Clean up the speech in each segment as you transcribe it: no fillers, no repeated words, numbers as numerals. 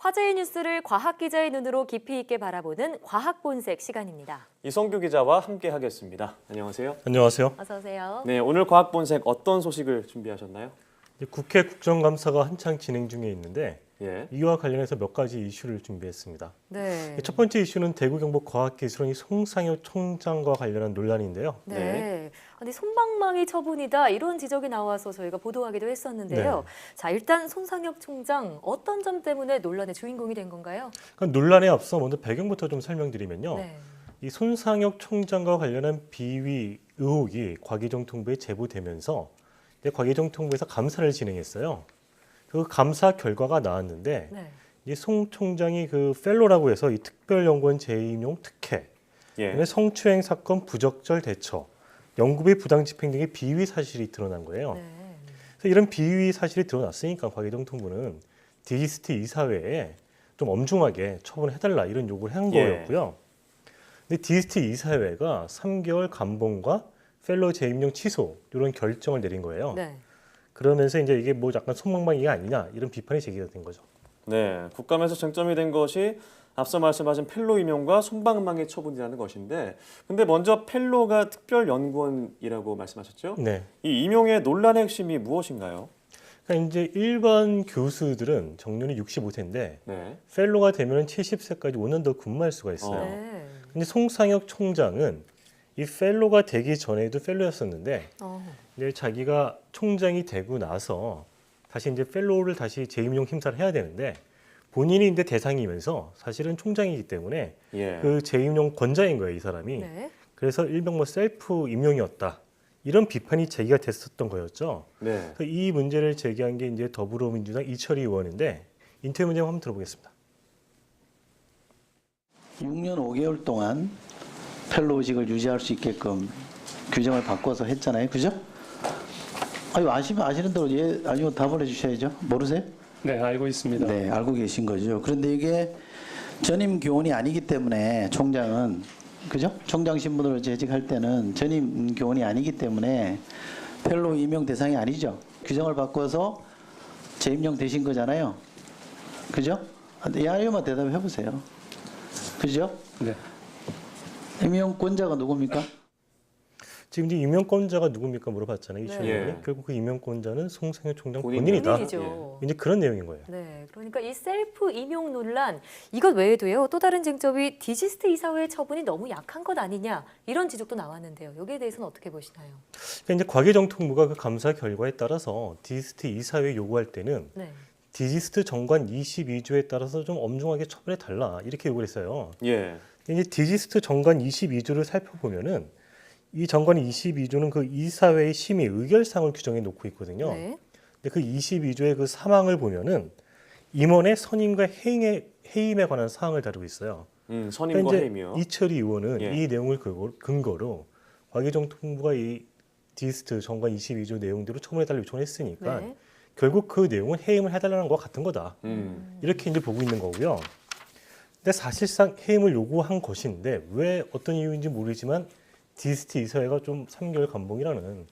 화제의 뉴스를 과학 기자의 눈으로 깊이 있게 바라보는 과학 본색 시간입니다. 이성규 기자와 함께 하겠습니다. 안녕하세요. 안녕하세요. 어서 오세요. 네, 오늘 과학 본색 어떤 소식을 준비하셨나요? 국회 국정감사가 한창 진행 중에 있는데 예. 이와 관련해서 몇 가지 이슈를 준비했습니다. 네. 첫 번째 이슈는 대구경북과학기술원이 송상효 총장과 관련한 논란인데요. 네. 아니 손방망이 처분이다 이런 지적이 나와서 저희가 보도하기도 했었는데요. 자, 일단 송상혁 총장 어떤 점 때문에 논란의 주인공이 된 건가요? 그러니까 논란에 앞서 먼저 배경부터 좀 설명드리면요. 네. 이 손상혁 총장과 관련한 비위 의혹이 과기정통부에 제보되면서 과기정통부에서 감사를 진행했어요. 그 감사 결과가 나왔는데 네. 이 송 총장이 그 펠로라고 해서 이 특별연구원 재임용 특혜, 예. 성추행 사건 부적절 대처, 연구비 부당 집행 등의 비위 사실이 드러난 거예요. 네. 그래서 이런 비위 사실이 드러났으니까 과기정통부는 디지스트 이사회에 좀 엄중하게 처분해달라 이런 요구를 한 예. 거였고요. 근데 디지스트 이사회가 3개월 감봉과 펠로 재임용 취소 이런 결정을 내린 거예요. 네. 그러면서 이제 이게 뭐 약간 손방망이가 아니냐 이런 비판이 제기가 된 거죠. 네, 국감에서 쟁점이 된 것이 앞서 말씀하신 펠로 임용과 손방망이 처분이라는 것인데, 근데 먼저 펠로가 특별연구원이라고 말씀하셨죠? 네. 이 임용의 논란의 핵심이 무엇인가요? 그러니까 이제 일반 교수들은 정년이 65세인데 네. 펠로가 되면 70세까지 5년 더 근무할 수가 있어요. 네. 근데 송상혁 총장은 이 펠로가 되기 전에도 펠로였었는데 이제 자기가 총장이 되고 나서 다시 이제 펠로를 다시 재임용 심사를 해야 되는데 본인이 이제 대상이면서 사실은 총장이기 때문에 예. 그 재임용 권자인 거예요, 이 사람이. 네. 그래서 일명 뭐 셀프 임용이었다. 이런 비판이 제기가 됐었던 거였죠. 네. 그래서 이 문제를 제기한 게 이제 더불어민주당 이철희 의원인데 인터뷰 문제 한번 들어보겠습니다. 6년 5개월 동안 펠로우직을 유지할 수 있게끔 규정을 바꿔서 했잖아요. 그죠? 아유, 아시는 대로 예, 아니면 답을 해주셔야죠. 모르세요? 네, 알고 있습니다. 네, 알고 계신 거죠. 그런데 이게 전임 교원이 아니기 때문에 총장은, 그죠? 총장 신분으로 재직할 때는 전임 교원이 아니기 때문에 펠로우 임용 대상이 아니죠. 규정을 바꿔서 재임용 되신 거잖아요. 그죠? 예, 아니면 대답해 보세요. 그죠? 네. 임용권자가 누굽니까? 지금 이제 임용권자가 누굽니까 물어봤잖아요. 이철희 네. 의원이. 예. 결국 그 임용권자는 송상효 총장 본인이다. 본인이다. 본인이죠. 이제 그런 내용인 거예요. 네, 그러니까 이 셀프 임용 논란 이것 외에도요 또 다른 쟁점이 디지스트 이사회의 처분이 너무 약한 것 아니냐 이런 지적도 나왔는데요. 여기에 대해서는 어떻게 보시나요? 그러니까 이제 과기정통부가 그 감사 결과에 따라서 디지스트 이사회 요구할 때는 네. 디지스트 정관 22조에 따라서 좀 엄중하게 처벌해 달라 이렇게 요구를 했어요. 예. 이제 디지스트 정관 22조를 살펴보면은 이 정관 22조는 그 이사회의 심의 의결사항을 규정해 놓고 있거든요. 네. 근데 그 22조의 그 사망을 보면은 임원의 선임과 해임에 관한 사항을 다루고 있어요. 선임과 그러니까 이제 해임이요. 이철희 의원은 예. 이 내용을 근거로 과기정통부가 이 디지스트 정관 22조 내용대로 처분해달라고 요청을 했으니까 네. 결국 그 내용은 해임을 해달라는 것 같은 거다. 이렇게 이제 보고 있는 거고요. 근데 사실상 해임을 요구한 것인데 왜 어떤 이유인지 모르지만 디지스트 이사회가 좀 3개월 감봉이라는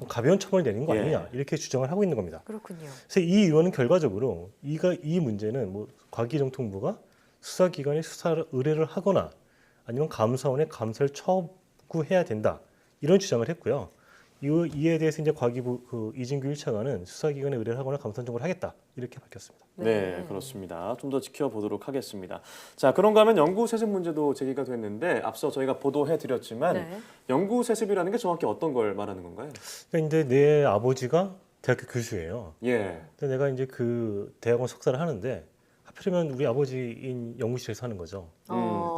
가벼운 처벌을 내린 거 예. 아니냐 이렇게 주장을 하고 있는 겁니다. 그렇군요. 그래서 이 의원은 결과적으로 이 문제는 뭐 과기정통부가 수사기관에 수사 의뢰를 하거나 아니면 감사원에 감사를 청구해야 된다 이런 주장을 했고요. 이에 대해서 이제 과기부 그 이진규 1차관은 수사기관에 의뢰를 하거나 감사 청구를 하겠다 이렇게 밝혔습니다. 네, 그렇습니다. 좀 더 지켜보도록 하겠습니다. 자, 그런가 하면 연구 세습 문제도 제기가 됐는데 앞서 저희가 보도해드렸지만 네. 연구 세습이라는 게 정확히 어떤 걸 말하는 건가요? 그러니까 이제 내 아버지가 대학교 교수예요. 예. 근데 내가 이제 그 대학원 석사를 하는데 하필이면 우리 아버지인 연구실에서 하는 거죠.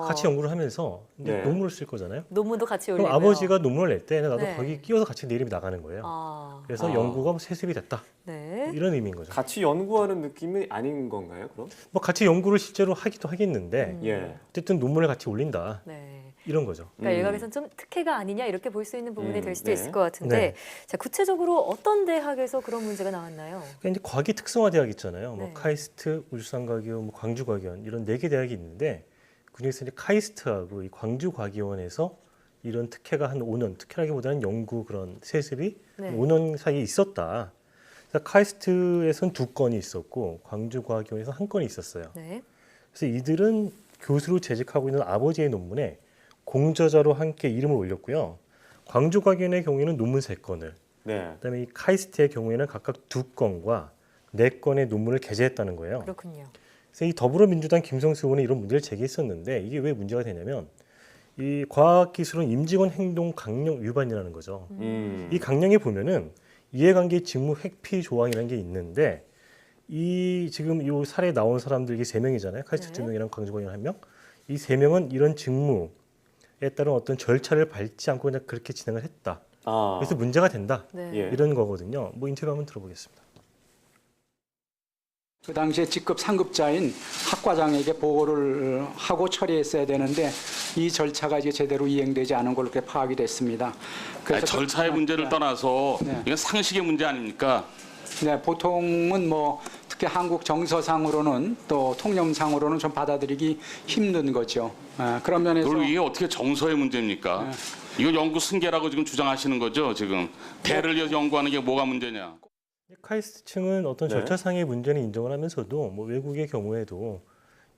같이 연구를 하면서 이제 네. 논문을 쓸 거잖아요. 논문도 같이 그럼 올리고요. 아버지가 논문을 낼 때 나도 네. 거기 끼워서 같이 내 이름이 나가는 거예요. 그래서 아. 연구가 세습이 됐다. 네. 이런 의미인 거죠. 같이 연구하는 느낌이 아닌 건가요, 그럼? 뭐 같이 연구를 실제로 하기도 하겠는데 예. 어쨌든 논문을 같이 올린다. 네. 이런 거죠. 그러니까 일각에서는 좀 특혜가 아니냐 이렇게 볼 수 있는 부분이 될 수도 네. 있을 것 같은데 네. 자 구체적으로 어떤 대학에서 그런 문제가 나왔나요? 그러니까 이제 과기 특성화 대학 있잖아요. 네. 뭐 카이스트, 울산과기원, 뭐 광주과기원 이런 4개 대학이 있는데 그중에서 이제 카이스트하고 이 광주과기원에서 이런 특혜가 한 5년, 특혜라기보다는 연구 그런 세습이 네. 5년 사이에 있었다. 그래서 카이스트에선 2건이 있었고 광주과학원에서 1건이 있었어요. 네. 그래서 이들은 교수로 재직하고 있는 아버지의 논문에 공저자로 함께 이름을 올렸고요. 광주과학원의 경우에는 논문 3건을, 네. 그다음에 이 카이스트의 경우에는 각각 2건과 4건의 논문을 게재했다는 거예요. 그렇군요. 그래서 이 더불어민주당 김성수 의원은 이런 문제를 제기했었는데 이게 왜 문제가 되냐면 이 과학기술은 임직원 행동 강령 위반이라는 거죠. 이 강령에 보면은 이해관계 직무 회피 조항이라는 게 있는데 이 지금 이 사례에 나온 사람들 이게 3명이잖아요. 카이스트 네. 2명이랑 광주광연 1명. 이 3명은 이런 직무에 따른 어떤 절차를 밟지 않고 그냥 그렇게 진행을 했다. 아. 그래서 문제가 된다. 네. 예. 이런 거거든요. 뭐 인터뷰 한번 들어보겠습니다. 그 당시에 직급 상급자인 학과장에게 보고를 하고 처리했어야 되는데 이 절차가 이제 제대로 이행되지 않은 걸로 그렇게 파악이 됐습니다. 아니, 절차의 문제를 떠나서 네. 이건 상식의 문제 아닙니까? 네, 보통은 뭐 특히 한국 정서상으로는 또 통념상으로는 좀 받아들이기 힘든 거죠. 그런 면에서 그리고 이게 어떻게 정서의 문제입니까? 이거 연구 승계라고 지금 주장하시는 거죠, 지금. 배를 연구하는 게 뭐가 문제냐? 카이스트 층은 어떤 네. 절차상의 문제는 인정을 하면서도 뭐 외국의 경우에도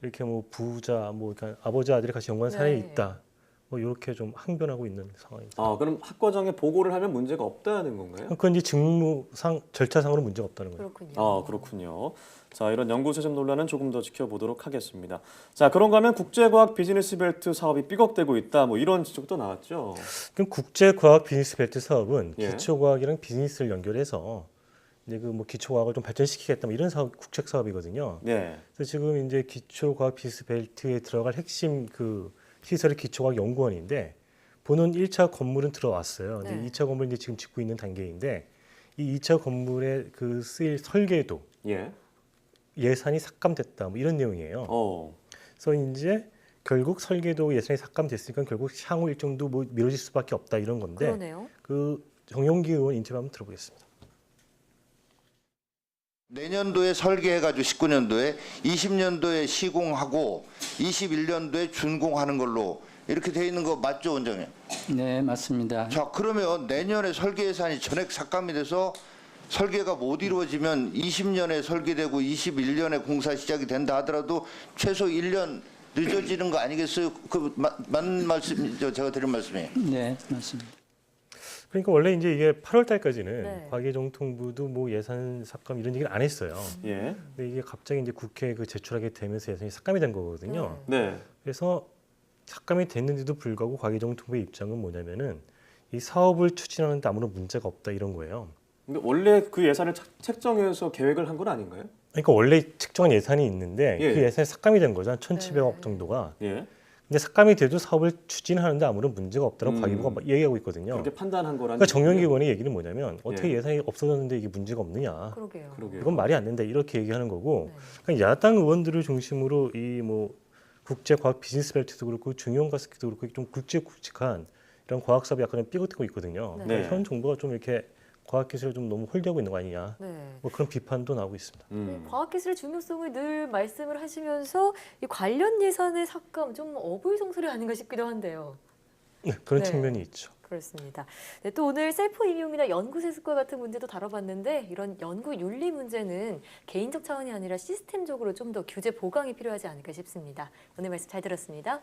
이렇게 뭐 부자, 뭐 그러니까 아버지 아들이 같이 연구한 사례에 네. 있다. 뭐 이렇게 좀 항변하고 있는 상황입니다. 아, 그럼 학과장에 보고를 하면 문제가 없다는 건가요? 그건 이제 직무상 절차상으로 문제가 없다는 거예요. 그렇군요. 아, 그렇군요. 자, 이런 연구세점 논란은 조금 더 지켜보도록 하겠습니다. 자, 그런가 하면 국제과학 비즈니스 벨트 사업이 삐걱대고 있다. 뭐 이런 지적도 나왔죠. 그럼 국제과학 비즈니스 벨트 사업은 예. 기초과학이랑 비즈니스를 연결해서 이제 그 뭐 기초과학을 좀 발전시키겠다 뭐 이런 사업, 국책 사업이거든요. 네. 그래서 지금 이제 기초과학 비즈니스 벨트에 들어갈 핵심 그 시설이 기초과학 연구원인데 본원 1차 건물은 들어왔어요. 근데 네. 2차 건물 이제 지금 짓고 있는 단계인데 이 2차 건물에 그 쓰일 설계도 예. 예산이 삭감됐다 뭐 이런 내용이에요. 그래서 이제 결국 설계도 예산이 삭감됐으니까 결국 향후 일정도 뭐 미뤄질 수밖에 없다 이런 건데 그러네요. 그 정용기 의원 인터뷰 한번 들어보겠습니다. 내년도에 설계해가지고 19년도에 20년도에 시공하고 21년도에 준공하는 걸로 이렇게 돼 있는 거 맞죠, 원장님? 네, 맞습니다. 자, 그러면 내년에 설계 예산이 전액 삭감이 돼서 설계가 못 이루어지면 20년에 설계되고 21년에 공사 시작이 된다 하더라도 최소 1년 늦어지는 거 아니겠어요? 그 맞는 말씀이죠, 제가 드린 말씀이. 네, 맞습니다. 그러니까 원래 이제 이게 8월 달까지는 네. 과기정통부도 뭐 예산 삭감 이런 얘기를 안 했어요. 예. 근데 이게 갑자기 이제 국회에 그 제출하게 되면서 예산이 삭감이 된 거거든요. 네. 그래서 삭감이 됐는데도 불구하고 과기정통부의 입장은 뭐냐면은 이 사업을 추진하는데 아무런 문제가 없다 이런 거예요. 근데 원래 그 예산을 책정해서 계획을 한 건 아닌가요? 그러니까 원래 측정한 예산이 있는데 예. 그 예산이 삭감이 된 거죠. 한 1,700억 네. 정도가. 예. 근데 삭감이 돼도 사업을 추진하는데 아무런 문제가 없다고 과기부가 막 얘기하고 있거든요. 그렇게 판단한 거라는 그러니까 정영기 얘기고요. 의원의 얘기는 뭐냐면 어떻게 예. 예산이 없어졌는데 이게 문제가 없느냐. 그러게요. 그러게요. 이건 말이 안 된다 이렇게 얘기하는 거고 네. 그러니까 야당 의원들을 중심으로 이 뭐 국제과학 비즈니스 벨트도 그렇고 중형가스키도 그렇고 좀 굵직굵직한 이런 과학 사업이 약간 삐걱대고 있거든요. 네. 그러니까 현 정부가 좀 이렇게 과학기술을 좀 너무 홀대하고 있는 거 아니냐 네. 뭐 그런 비판도 나오고 있습니다. 과학기술의 중요성을 늘 말씀을 하시면서 이 관련 예산의 삭감 좀 어불성설이 아닌가 싶기도 한데요. 네, 그런 네. 측면이 있죠. 그렇습니다. 네, 또 오늘 셀프 임용이나 연구 세습과 같은 문제도 다뤄봤는데 이런 연구 윤리 문제는 개인적 차원이 아니라 시스템적으로 좀 더 규제 보강이 필요하지 않을까 싶습니다. 오늘 말씀 잘 들었습니다.